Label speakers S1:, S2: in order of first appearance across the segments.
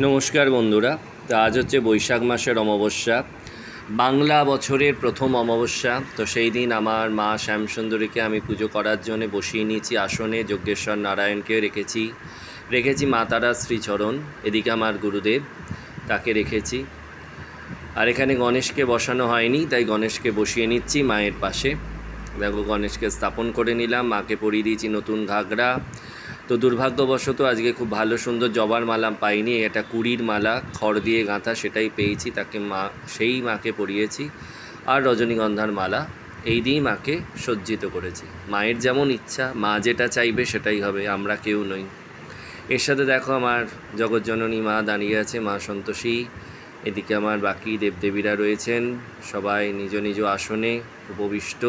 S1: নমস্কার বন্ধুরা। তো আজ হচ্ছে বৈশাখ মাসের অমাবস্যা, বাংলা বছরের প্রথম অমাবস্যা। তো সেই দিন আমার মা শ্যামসুন্দরীকে আমি পুজো করার জন্য বসিয়ে নিয়েছি আসনে। যজ্ঞেশ্বর নারায়ণকে রেখেছি মা তারা শ্রীচরণ, এদিকে আমার গুরুদেব, তাকে রেখেছি। আর এখানে গণেশকে বসানো হয়নি, তাই গণেশকে বসিয়ে নিচ্ছি মায়ের পাশে। দেখো, গণেশকে স্থাপন করে নিলাম, মাকে পরিয়ে দিয়েছি নতুন ঘাগরা। তো দুর্ভাগ্যবশত আজকে খুব ভালো সুন্দর জবার মালা পাইনি, এটা কুড়ির মালা খড় দিয়ে গাঁথা, সেটাই পেয়েছি। তাকে সেই মাকে পরিয়েছি। আর রজনীগন্ধার মালা এই দিয়েই মাকে সজ্জিত করেছি। মায়ের যেমন ইচ্ছা, মা যেটা চাইবে সেটাই হবে, আমরা কেউ নই। এর সাথে দেখো আমার জগৎজননী মা দাঁড়িয়ে আছে, মা সন্তোষী। এদিকে আমার বাকি দেবদেবীরা রয়েছেন, সবাই নিজ নিজ আসনে উপবিষ্ট।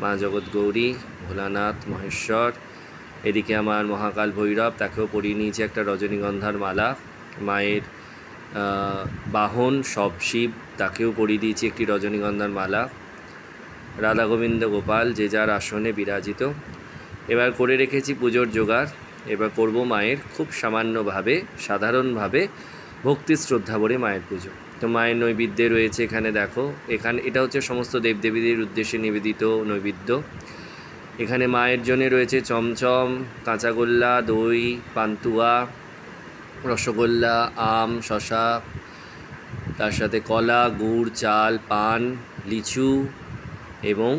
S1: মা জগৎগৌরী, ভোলানাথ, মহেশ্বর। এদিকে আমার মহাকাল ভৈরব, তাকেও পরিয়ে নিয়েছে একটা রজনীগন্ধার মালা। মায়ের বাহন সব শিব, তাকেও পরিয়ে দিয়েছি একটি রজনীগন্ধার মালা। রাধা গোবিন্দ গোপাল যে যার আসনে বিরাজিত। এবার করে রেখেছি পুজোর জোগাড়। এবার করব মায়ের খুব সামান্যভাবে, সাধারণভাবে ভক্তি শ্রদ্ধা ভরে মায়ের পুজো। তো মায়ের নৈবেদ্যে রয়েছে এখানে দেখো, এটা হচ্ছে সমস্ত দেবদেবীদের উদ্দেশ্যে নিবেদিত নৈবেদ্য। এখানে মায়ের জন্য রয়েছে চমচম, কাঁচাগোল্লা, দই, পান্তুয়া, রসগোল্লা, আম, শশা, তার সাথে কলা, গুড়, চাল, পান, লিচু এবং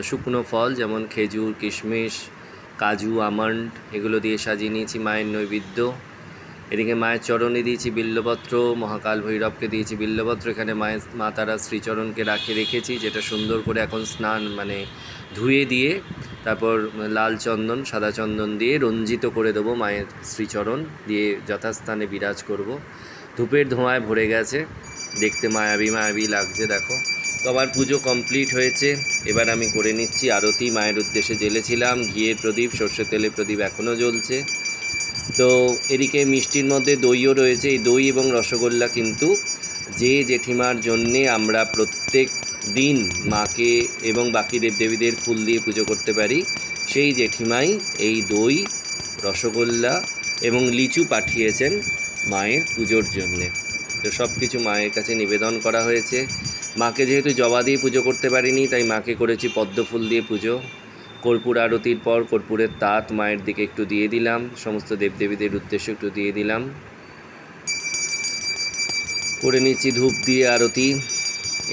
S1: শুকনো ফল যেমন খেজুর, কিশমিশ, কাজু, আমন্ড, এগুলো দিয়ে সাজিয়ে নিয়েছি মায়ের নৈবেদ্য। এদিকে মায়ের চরণে দিয়েছি বিল্লপত্র, মহাকাল ভৈরবকে দিয়েছি বিল্লপত্র। এখানে মা তারা শ্রীচরণকে রেখেছি, যেটা সুন্দর করে এখন স্নান ধুয়ে দিয়ে তারপর লাল চন্দন, সাদা চন্দন দিয়ে রঞ্জিত করে দেবো মায়ের শ্রীচরণ দিয়ে, যথাস্থানে বিরাজ করব। ধূপের ধোঁয়ায় ভরে গেছে, দেখতে মায়াবী মায়াবী লাগছে দেখো। তো আবার পুজো কমপ্লিট হয়েছে। এবার আমি করে নিচ্ছি আরতি। মায়ের উদ্দেশ্যে জ্বেলেছিলাম ঘিয়ের প্রদীপ, সর্ষের তেলের প্রদীপ এখনও জ্বলছে। তো এদিকে মিষ্টির মধ্যে দইও রয়েছে। এই দই এবং রসগোল্লা কিন্তু যে জেঠিমার জন্যে আমরা প্রত্যেক দিন মাকে এবং বাকি দেবদেবীদের ফুল দিয়ে পুজো করতে পারি, সেই জেঠিমাই এই দই, রসগোল্লা এবং লিচু পাঠিয়েছেন মায়ের পুজোর জন্যে। তো সব কিছু মায়ের কাছে নিবেদন করা হয়েছে। মাকে যেহেতু জবা দিয়ে পুজো করতে পারিনি, তাই মাকে করেছি পদ্ম ফুল দিয়ে পুজো। কর্পূর আরতির পর কর্পূরের তাত মায়ের দিকে একটু দিয়ে দিলাম, সমস্ত দেবদেবীদের উদ্দেশ্যে একটু দিয়ে দিলাম। করে নিচ্ছি ধূপ দিয়ে আরতি।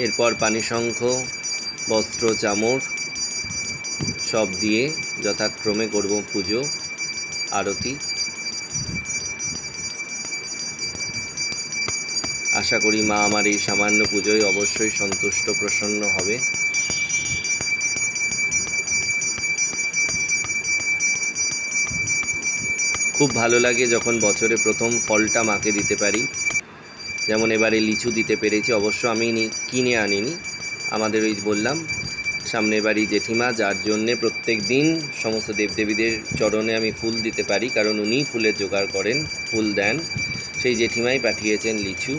S1: এরপর পানি শঙ্খ, বস্ত্র, চামর সব দিয়ে যথাক্রমে করব পুজো আরতি। আশা করি মা আমার এই সামান্য পুজোয় অবশ্যই সন্তুষ্ট, প্রসন্ন হবে। খুব ভালো লাগে যখন বছরে প্রথম ফলটা মাকে দিতে পারি। যেমন এবারে লিচু দিতে পেরেছি, অবশ্য আমি কিনে আনিনি। আমাদের ওই বললাম সামনের বাড়ি জেঠিমা, যার জন্যে প্রত্যেক দিন সমস্ত দেবদেবীদের চরণে আমি ফুল দিতে পারি, কারণ উনিই ফুলের জোগাড় করেন, ফুল দেন, সেই জেঠিমাই পাঠিয়েছেন লিচু।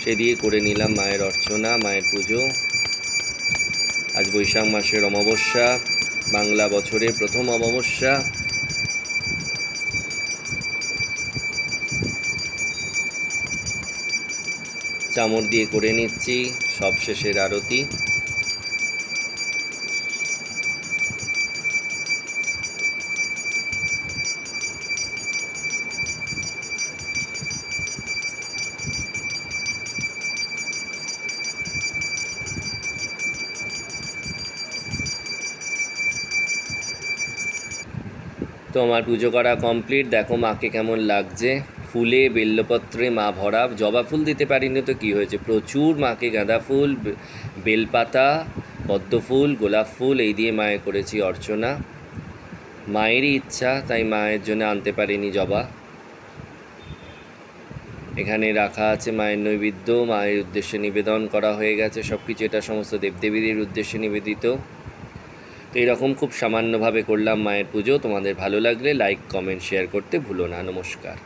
S1: সে দিয়ে করে নিলাম মায়ের অর্চনা, মায়ের পুজো। আজ বৈশাখ মাসের অমাবস্যা, বাংলা বছরের প্রথম অমাবস্যা। চামর দিয়ে করে নিচ্ছি সবশেষের আরতি। তো আমার পুজো করা কমপ্লিট। দেখো মাকে কেমন লাগছে, ফুলে বেলপত্রে মা ভরা। জবা ফুল দিতে পারিনি তো কী হয়েছে, প্রচুর মাকে গাঁদা ফুল, বেলপাতা, পদ্ম ফুল, গোলাপ ফুল এই দিয়ে মায়ের করেছি অর্চনা। মায়েরই ইচ্ছা, তাই মায়ের জন্য আনতে পারিনি জবা। এখানে রাখা আছে মায়ের নৈবেদ্য, মায়ের উদ্দেশ্যে নিবেদন করা হয়ে গেছে সব কিছু। এটা সমস্ত দেবদেবীদের উদ্দেশ্যে নিবেদিত। তো এরকম খুব সামান্যভাবে করলাম মায়ের পুজো। তোমাদের ভালো লাগলে লাইক, কমেন্ট, শেয়ার করতে ভুলো না। নমস্কার।